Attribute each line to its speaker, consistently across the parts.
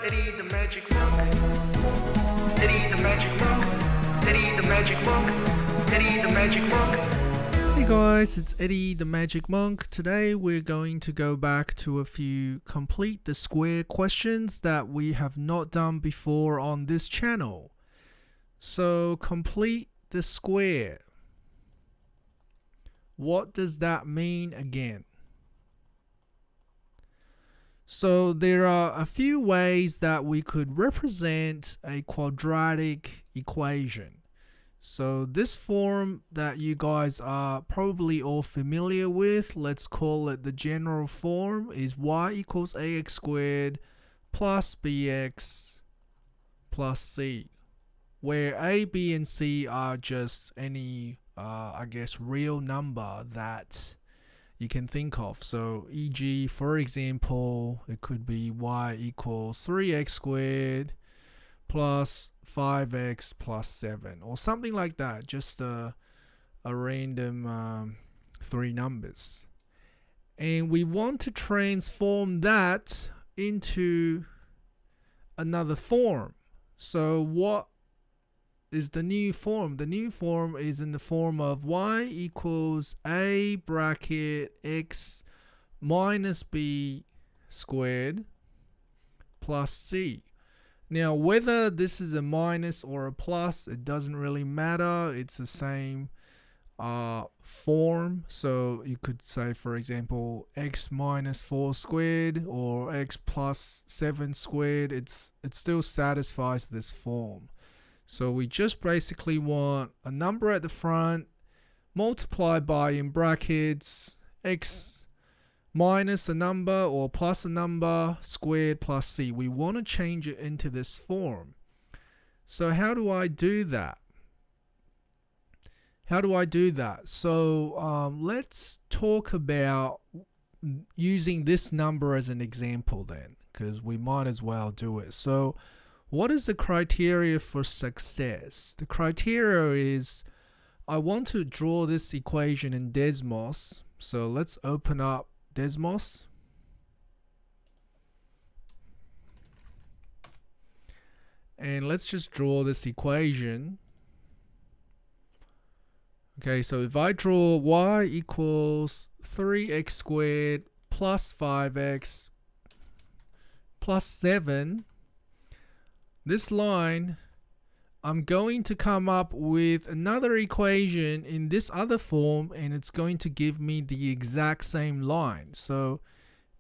Speaker 1: Eddie the Magic Monk. Eddie the Magic Monk. Eddie the Magic Monk. Eddie the Magic Monk.
Speaker 2: Hey guys, it's Eddie the Magic Monk. Today we're going to go back to a few complete the square questions that we have not done before on this channel. So complete the square. What does that mean again? So there are a few ways that we could represent a quadratic equation. So this form that you guys are probably all familiar with, let's call it the general form, is y equals ax squared plus bx plus c, where a, b, and c are just any, I guess, real number that you can think of. So e.g., for example, it could be y equals 3x squared plus 5x plus 7 or something like that, just a random three numbers, and we want to transform that into another form. So what is the new form? The new form is in the form of y equals a bracket x minus b squared plus c. Now, whether this is a minus or a plus, it doesn't really matter. It's the same form. So you could say, for example, x minus 4 squared or x plus 7 squared. It still satisfies this form. So we just basically want a number at the front multiplied by, in brackets, x minus a number or plus a number squared plus c. We want to change it into this form. So how do I do that? So let's talk about using this number as an example then, because we might as well do it. So what is the criteria for success? The criteria is I want to draw this equation in Desmos. So let's open up Desmos. And let's just draw this equation. Okay, so if I draw y equals 3x squared plus 5x plus 7, this line, I'm going to come up with another equation in this other form, and it's going to give me the exact same line. So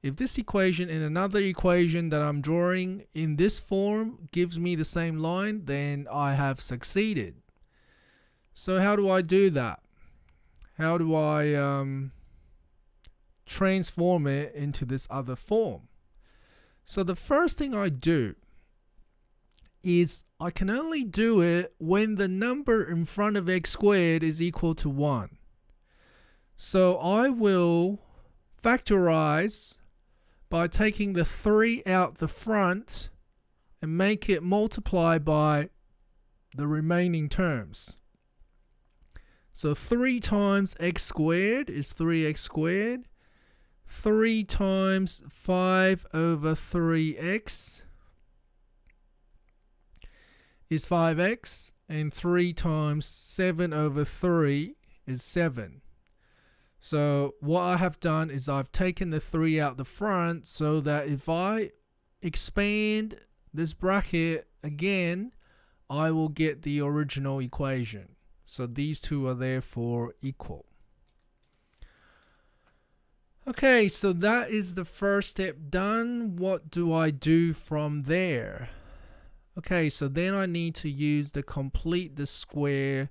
Speaker 2: if this equation and another equation that I'm drawing in this form gives me the same line, then I have succeeded. So how do I do that? How do I transform it into this other form? So the first thing I do is I can only do it when the number in front of x squared is equal to 1. So I will factorize by taking the 3 out the front and make it multiply by the remaining terms. So 3 times x squared is 3x squared. 3 times 5 over 3x is 5x, and 3 times 7 over 3 is 7. So what I have done is I've taken the 3 out the front so that if I expand this bracket again, I will get the original equation. So these two are therefore equal. Okay, so that is the first step done. What do I do from there? Okay, so then I need to use the complete the square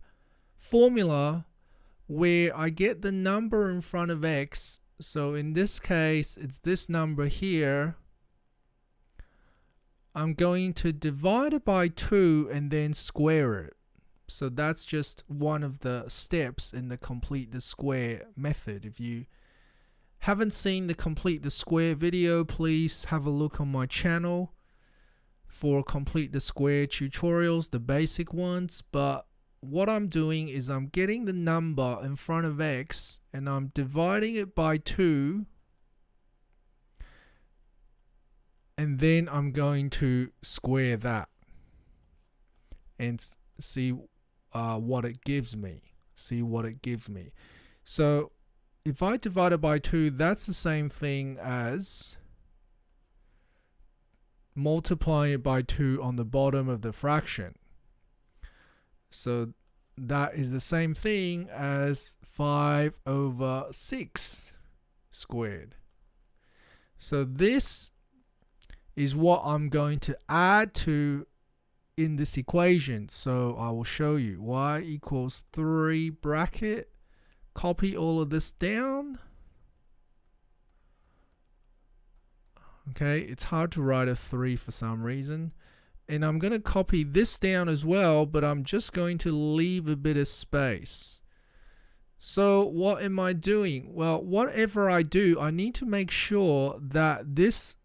Speaker 2: formula where I get the number in front of x. So in this case, it's this number here. I'm going to divide it by 2 and then square it. So that's just one of the steps in the complete the square method. If you haven't seen the complete the square video, please have a look on my channel for complete the square tutorials, the basic ones. But what I'm doing is I'm getting the number in front of x and I'm dividing it by 2 and then I'm going to square that and see what it gives me. So if I divide it by 2, that's the same thing as multiplying it by 2 on the bottom of the fraction. So that is the same thing as 5/6 squared. So this is what I'm going to add to in this equation. So I will show you. Y equals 3 bracket. Copy all of this down. Okay, it's hard to write a 3 for some reason. And I'm going to copy this down as well, but I'm just going to leave a bit of space. So what am I doing? Well, whatever I do, I need to make sure that this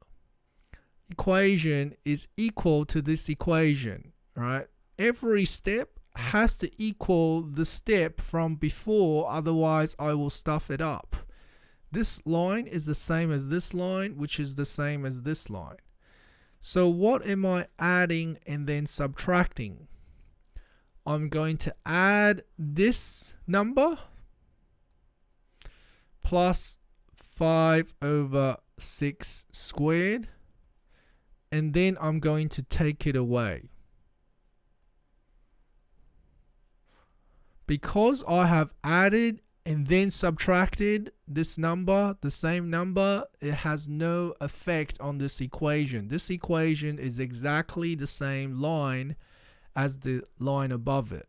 Speaker 2: equation is equal to this equation, right? Every step has to equal the step from before, otherwise I will stuff it up. This line is the same as this line, which is the same as this line. So what am I adding and then subtracting? I'm going to add this number plus 5/6 squared, and then I'm going to take it away. Because I have added and then subtracted this number, the same number, it has no effect on this equation. This equation is exactly the same line as the line above it.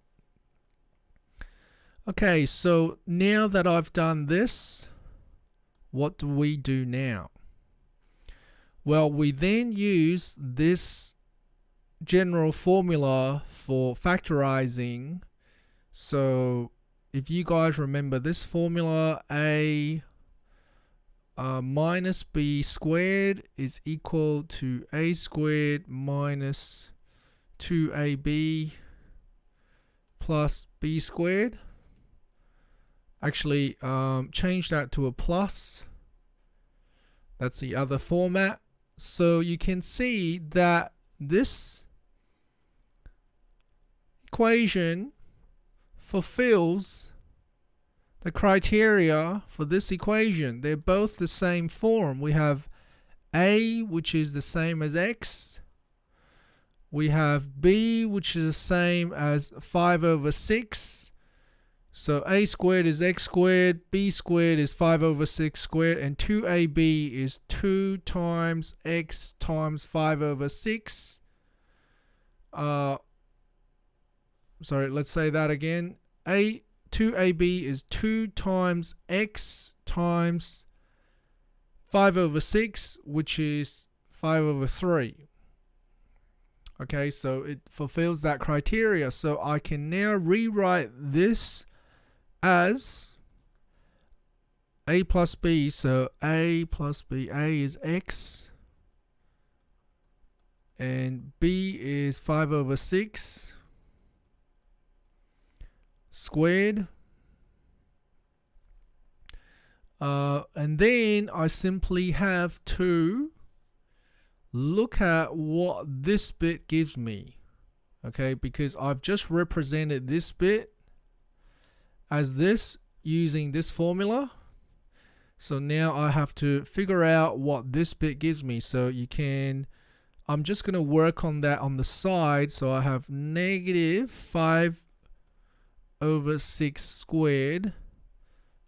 Speaker 2: Okay, so now that I've done this, what do we do now? Well, we then use this general formula for factorizing. So if you guys remember this formula, a minus b squared is equal to a squared minus 2ab plus b squared. Actually, change that to a plus. That's the other format. So you can see that this equation fulfills the criteria for this equation. They're both the same form. We have a, which is the same as x. We have b, which is the same as 5/6. So a squared is x squared, b squared is 5/6 squared, and 2ab is 2 times x times 5/6. Sorry, let's say that again. 2ab is 2 times x times 5/6, which is 5/3. Okay, so it fulfills that criteria. So I can now rewrite this as a plus b. So a plus b, a is x, and b is 5/6 squared. And then I simply have to look at what this bit gives me. Okay, because I've just represented this bit as this using this formula. So now I have to figure out what this bit gives me. So I'm just going to work on that on the side. So I have negative 5/6 squared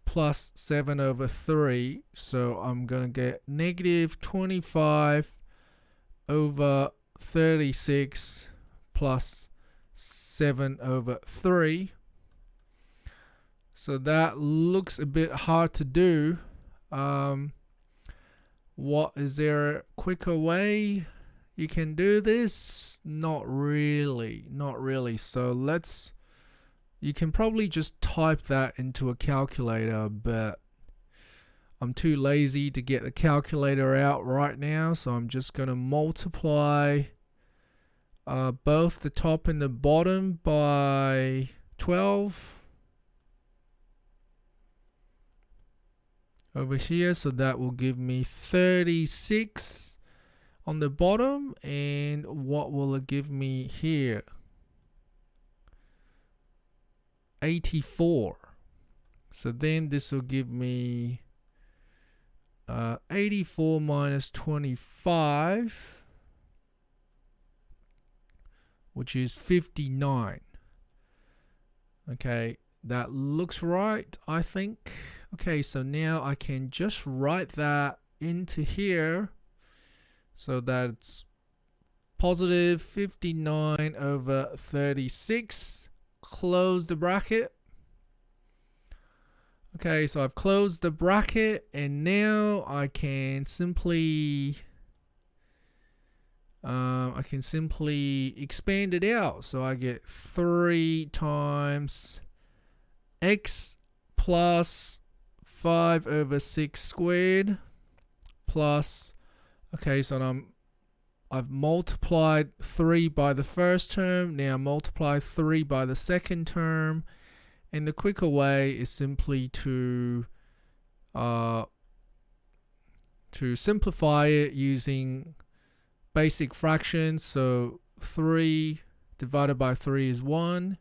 Speaker 2: plus 7/3. So I'm going to get negative 25/36 plus 7/3. So that looks a bit hard to do. Is there a quicker way you can do this? Not really. So you can probably just type that into a calculator, but I'm too lazy to get the calculator out right now. So I'm just going to multiply both the top and the bottom by 12 over here. So that will give me 36. on the bottom, and what will it give me here? 84. So then this will give me 84 minus 25, which is 59. Okay, that looks right, I think. Okay, so now I can just write that into here so that it's positive 59 over 36. Close the bracket. Okay, so I've closed the bracket, and now I can simply expand it out. So I get 3 times x plus 5 over 6 squared plus, okay, so I've multiplied 3 by the first term, now multiply 3 by the second term, and the quicker way is simply to simplify it using basic fractions. So 3 divided by 3 is 1.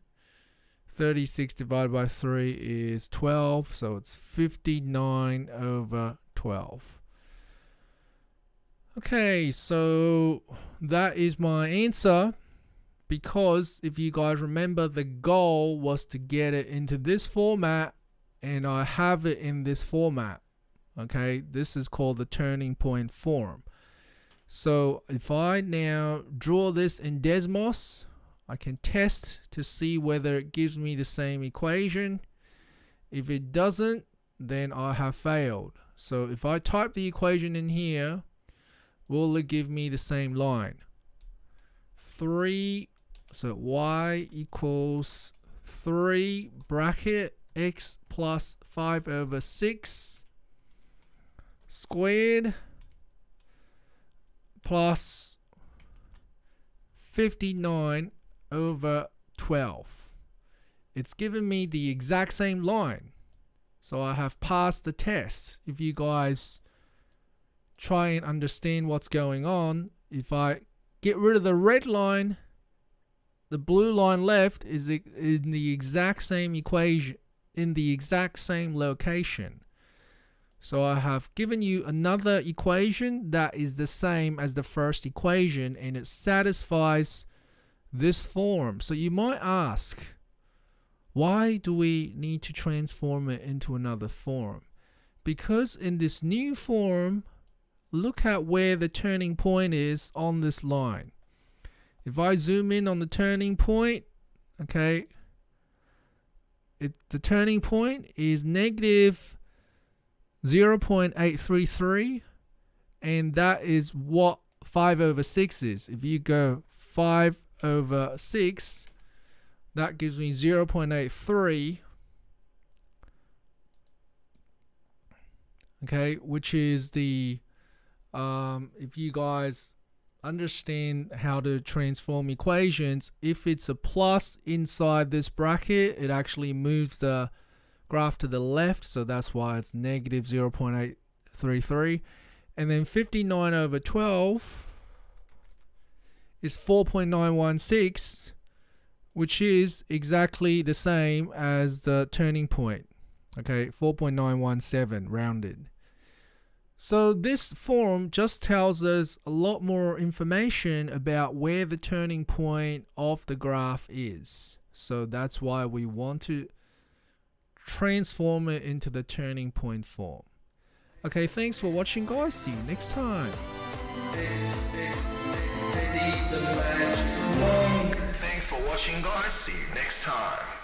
Speaker 2: 36 divided by 3 is 12. So it's 59 over 12. Okay, so that is my answer. Because if you guys remember, the goal was to get it into this format, and I have it in this format. Okay, this is called the turning point form. So if I now draw this in Desmos, I can test to see whether it gives me the same equation. If it doesn't, then I have failed. So if I type the equation in here, will it give me the same line? 3, so y equals 3 bracket x plus 5 over 6 squared plus 59 over 12. It's given me the exact same line. So I have passed the test. If you guys try and understand what's going on, if I get rid of the red line, the blue line left is in the exact same equation, in the exact same location. So I have given you another equation that is the same as the first equation, and it satisfies this form. So you might ask, why do we need to transform it into another form? Because in this new form, look at where the turning point is on this line. If I zoom in on the turning point, okay, the turning point is negative 0.833, and that is what 5 over 6 is. If you go 5 over 6, that gives me 0.83, okay, which is the if you guys understand how to transform equations, if it's a plus inside this bracket, it actually moves the graph to the left, so that's why it's negative 0.833. And then 59 over 12 is 4.916, which is exactly the same as the turning point. Okay, 4.917 rounded. So this form just tells us a lot more information about where the turning point of the graph is. So that's why we want to transform it into the turning point form. Okay, thanks for watching, guys. See you next time.
Speaker 1: Thanks for watching, guys. See you next time.